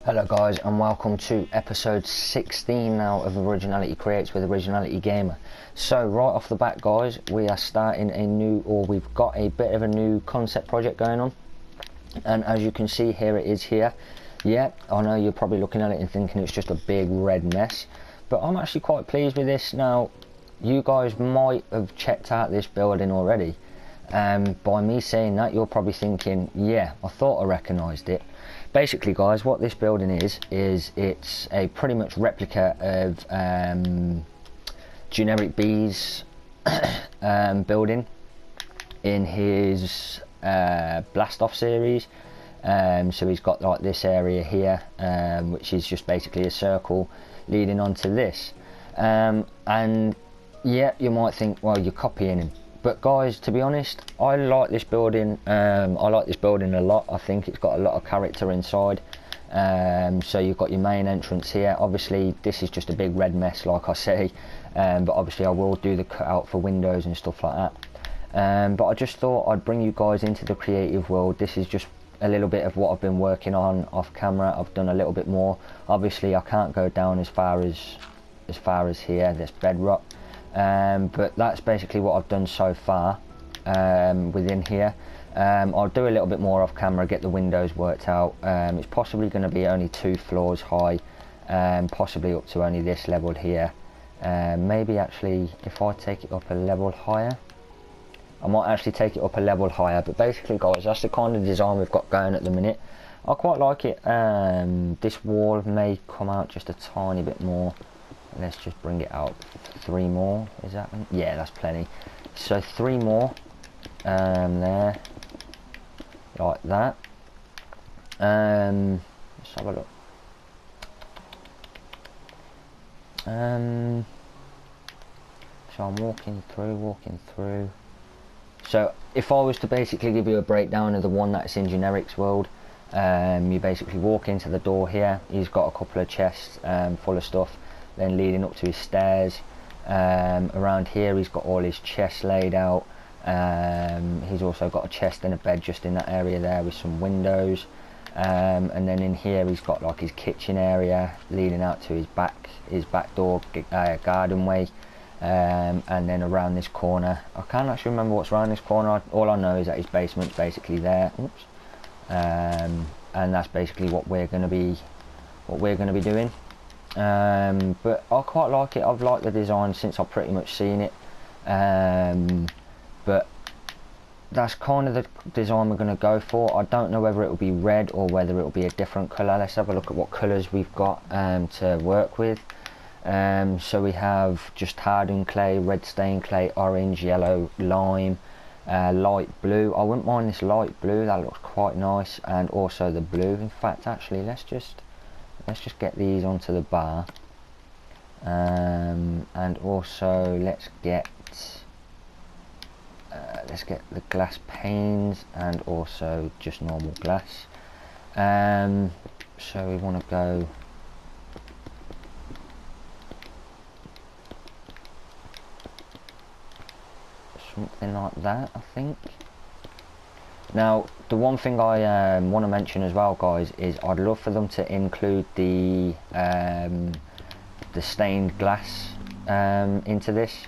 Hello guys, and welcome to episode 16 now of Originality Creates with OriginalityGamer. So right off the bat guys, we are starting we've got a bit of a new concept project going on. And as you can see here, it is here. Yeah, I know you're probably looking at it and thinking it's just a big red mess, but I'm actually quite pleased with this. Now, you guys might have checked out this building already. By me saying that, you're probably thinking, yeah, I thought I recognised it. Basically guys, what this building is it's a pretty much replica of Generic B's building in his Blast Off series. So he's got like this area here, which is just basically a circle leading onto this. And yeah, you might think, well, you're copying him. But guys, to be honest, I like this building. I like this building a lot. I think it's got a lot of character inside. So you've got your main entrance here. Obviously, this is just a big red mess, like I say. But obviously, I will do the cutout for windows and stuff like that. But I just thought I'd bring you guys into the creative world. This is just a little bit of what I've been working on off camera. I've done a little bit more. Obviously, I can't go down as far as here. This bedrock. But that's basically what I've done so far within here. I'll do a little bit more off camera, get the windows worked out. It's possibly going to be only 2 floors high, possibly up to only this level here. Maybe actually if I take it up a level higher, I might actually take it up a level higher. But basically guys, that's the kind of design we've got going at the minute. I quite like it. This wall may come out just a tiny bit more. Let's just bring it out 3 more. Is that, yeah, that's plenty. So 3 more there, like that. Let's have a look. So I'm walking through. So if I was to basically give you a breakdown of the one that's in Generic's world, you basically walk into the door here. He's got a couple of chests full of stuff. Then leading up to his stairs. Around here he's got all his chests laid out. He's also got a chest and a bed just in that area there with some windows. And then in here he's got like his kitchen area leading out to his back door garden way. And then around this corner, I can't actually remember what's around this corner. All I know is that his basement's basically there. Oops. And that's basically what we're going to be doing. But I quite like it. I've liked the design since I've pretty much seen it. But that's kind of the design we're going to go for. I don't know whether it will be red or whether it will be a different colour. Let's have a look at what colours we've got to work with. So we have just hardened clay, red stained clay, orange, yellow, lime, light blue. I wouldn't mind this light blue, that looks quite nice. And also the blue. In fact, actually, let's just get these onto the bar, and also let's get the glass panes and also just normal glass. So we want to go something like that, I think. Now, the one thing I want to mention as well, guys, is I'd love for them to include the stained glass into this.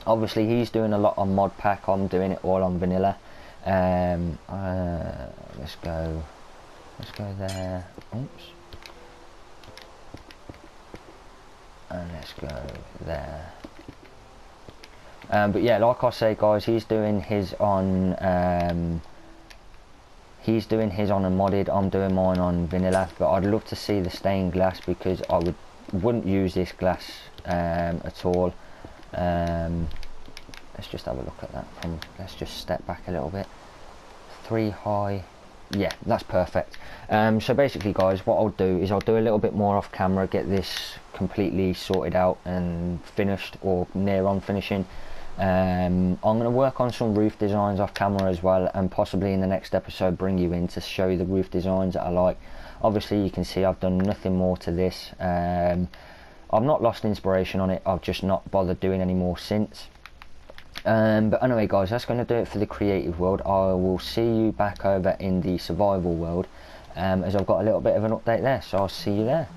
Obviously, he's doing a lot on mod pack. I'm doing it all on vanilla. Let's go there. Oops. And let's go there. But yeah, like I say, guys, he's doing his on a modded. I'm doing mine on vanilla, but I'd love to see the stained glass because I wouldn't use this glass at all. Let's just have a look at that. Let's just step back a little bit. 3 high. Yeah, that's perfect. So basically, guys, what I'll do is I'll do a little bit more off camera, get this completely sorted out and finished or near on finishing. I'm going to work on some roof designs off camera as well, and possibly in the next episode bring you in to show you the roof designs that I like. Obviously you can see I've done nothing more to this. I've not lost inspiration on it, I've just not bothered doing any more since. But anyway guys, that's going to do it for the creative world. I will see you back over in the survival world. as I've got a little bit of an update there, so I'll see you there.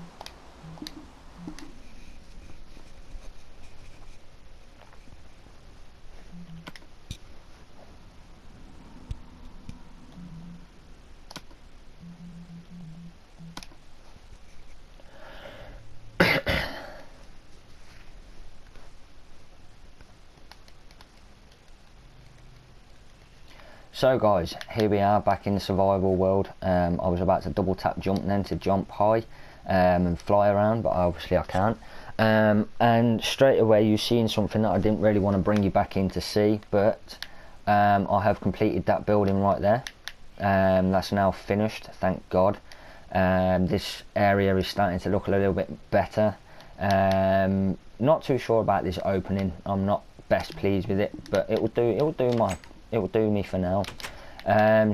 So guys, here we are back in the survival world. I was about to double tap jump then to jump high and fly around, but obviously I can't. And straight away you're seeing something that I didn't really want to bring you back in to see, but I have completed that building right there. That's now finished, thank God. This area is starting to look a little bit better. Not too sure about this opening. I'm not best pleased with it, but it will do me for now.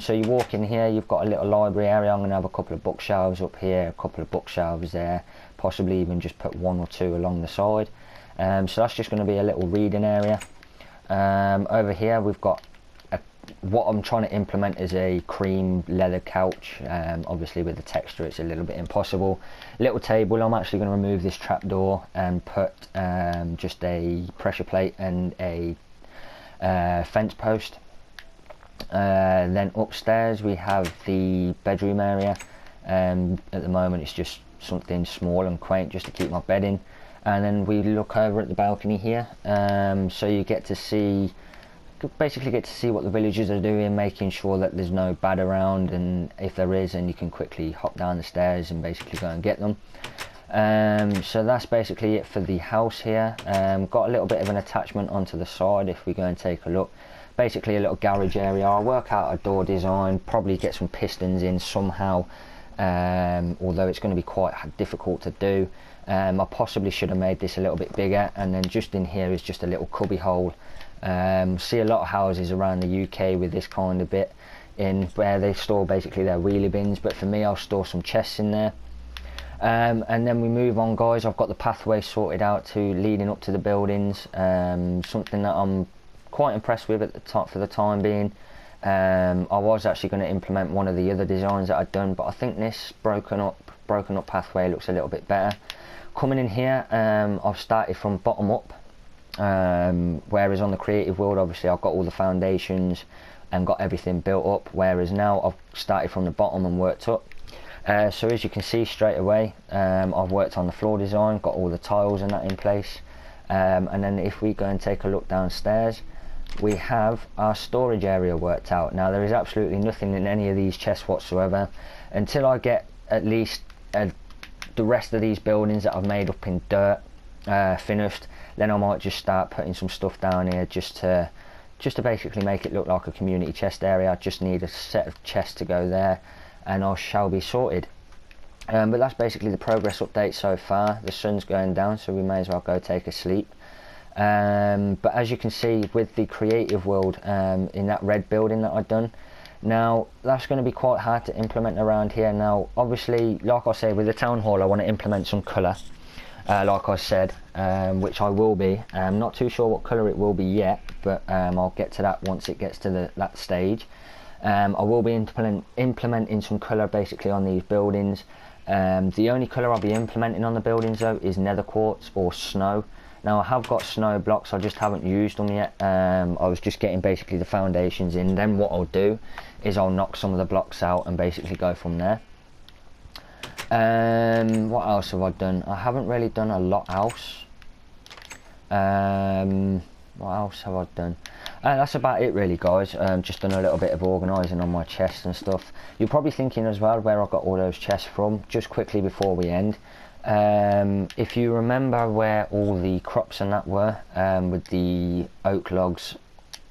So you walk in here, you've got a little library area. I'm going to have a couple of bookshelves up here, a couple of bookshelves there, possibly even just put one or two along the side. So that's just going to be a little reading area. Over here we've got what I'm trying to implement is a cream leather couch. Obviously with the texture it's a little bit impossible. Little table. I'm actually going to remove this trapdoor and put just a pressure plate and a fence post. Then upstairs we have the bedroom area. At the moment it's just something small and quaint just to keep my bed in, and then we look over at the balcony here, so you basically get to see what the villagers are doing, making sure that there's no bad around, and if there is, then you can quickly hop down the stairs and basically go and get them. So that's basically it for the house here. Got a little bit of an attachment onto the side if we go and take a look. Basically a little garage area. I'll work out a door design, probably get some pistons in somehow, although it's going to be quite difficult to do. I possibly should have made this a little bit bigger, and then just in here is just a little cubby hole. See a lot of houses around the UK with this kind of bit in, where they store basically their wheelie bins, but for me I'll store some chests in there. And then we move on, guys. I've got the pathway sorted out to leading up to the buildings, something that I'm quite impressed with at the top for the time being. I was actually going to implement one of the other designs that I'd done, but I think this broken up pathway looks a little bit better. Coming in here, I've started from bottom up, whereas on the creative world obviously I've got all the foundations and got everything built up, whereas now I've started from the bottom and worked up. So as you can see straight away, I've worked on the floor design, got all the tiles and that in place, and then if we go and take a look downstairs, we have our storage area worked out. Now there is absolutely nothing in any of these chests whatsoever until I get at least the rest of these buildings that I've made up in dirt finished. Then I might just start putting some stuff down here just to basically make it look like a community chest area. I just need a set of chests to go there and I shall be sorted. But that's basically the progress update so far. The sun's going down, so we may as well go take a sleep. But as you can see with the creative world, in that red building that I've done, now that's going to be quite hard to implement around here. Now obviously, like I say, with the town hall I want to implement some colour, like I said, which I will be. I'm not too sure what colour it will be yet, but I'll get to that once it gets to that stage. I will be implementing some colour basically on these buildings. The only colour I'll be implementing on the buildings though is nether quartz or snow. Now I have got snow blocks, I just haven't used them yet. I was just getting basically the foundations in. Then what I'll do is I'll knock some of the blocks out and basically go from there. What else have I done? I haven't really done a lot else. What else have I done? That's about it really, guys. Just done a little bit of organising on my chests and stuff. You're probably thinking as well where I got all those chests from. Just quickly before we end, if you remember where all the crops and that were, with the oak logs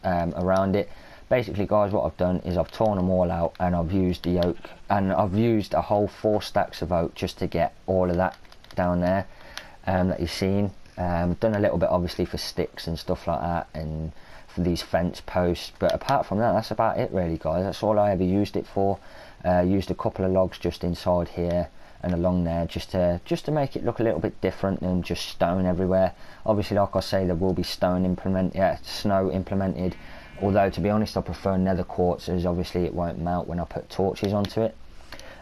around it, basically guys, what I've done is I've torn them all out and I've used the oak, and I've used a whole 4 stacks of oak just to get all of that down there that you've seen. Done a little bit obviously for sticks and stuff like that, and for these fence posts, but apart from that, that's about it really, guys. That's all I ever used it for. Used a couple of logs just inside here and along there, just to make it look a little bit different than just stone everywhere. Obviously, like I say, there will be snow implemented, although to be honest I prefer nether quartz, as obviously it won't melt when I put torches onto it.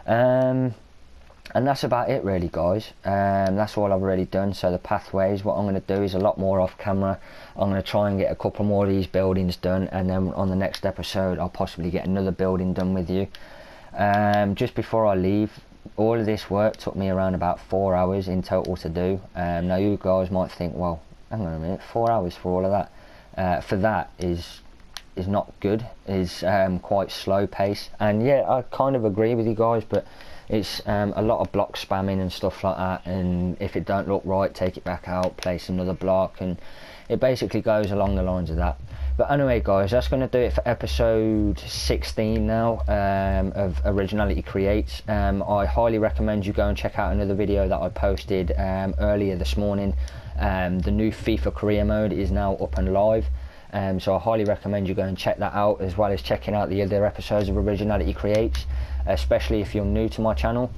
And that's about it really, guys. That's all I've really done. So the pathways, what I'm going to do is a lot more off camera. I'm going to try and get a couple more of these buildings done, and then on the next episode I'll possibly get another building done with you. Just before I leave, all of this work took me around about 4 hours in total to do. Now you guys might think, well, hang on a minute, 4 hours for all of that? For that is not good, is quite slow pace. And yeah, I kind of agree with you guys, but it's a lot of block spamming and stuff like that, and if it don't look right, take it back out, place another block, and it basically goes along the lines of that. But anyway guys, that's going to do it for episode 16 now of Originality Creates. I highly recommend you go and check out another video that I posted earlier this morning. The new FIFA career mode is now up and live. So I highly recommend you go and check that out, as well as checking out the other episodes of Originality Creates, especially if you're new to my channel.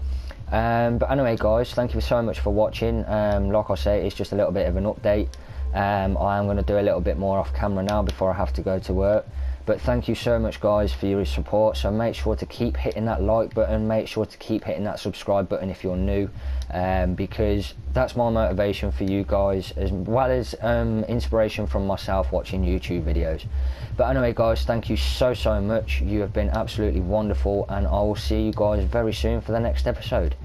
But anyway guys, thank you so much for watching. Like I say, it's just a little bit of an update. I am going to do a little bit more off camera now before I have to go to work. But thank you so much guys for your support. So make sure to keep hitting that like button, make sure to keep hitting that subscribe button if you're new, because that's my motivation for you guys, as well as inspiration from myself watching YouTube videos. But anyway guys, thank you so much. You have been absolutely wonderful, and I will see you guys very soon for the next episode.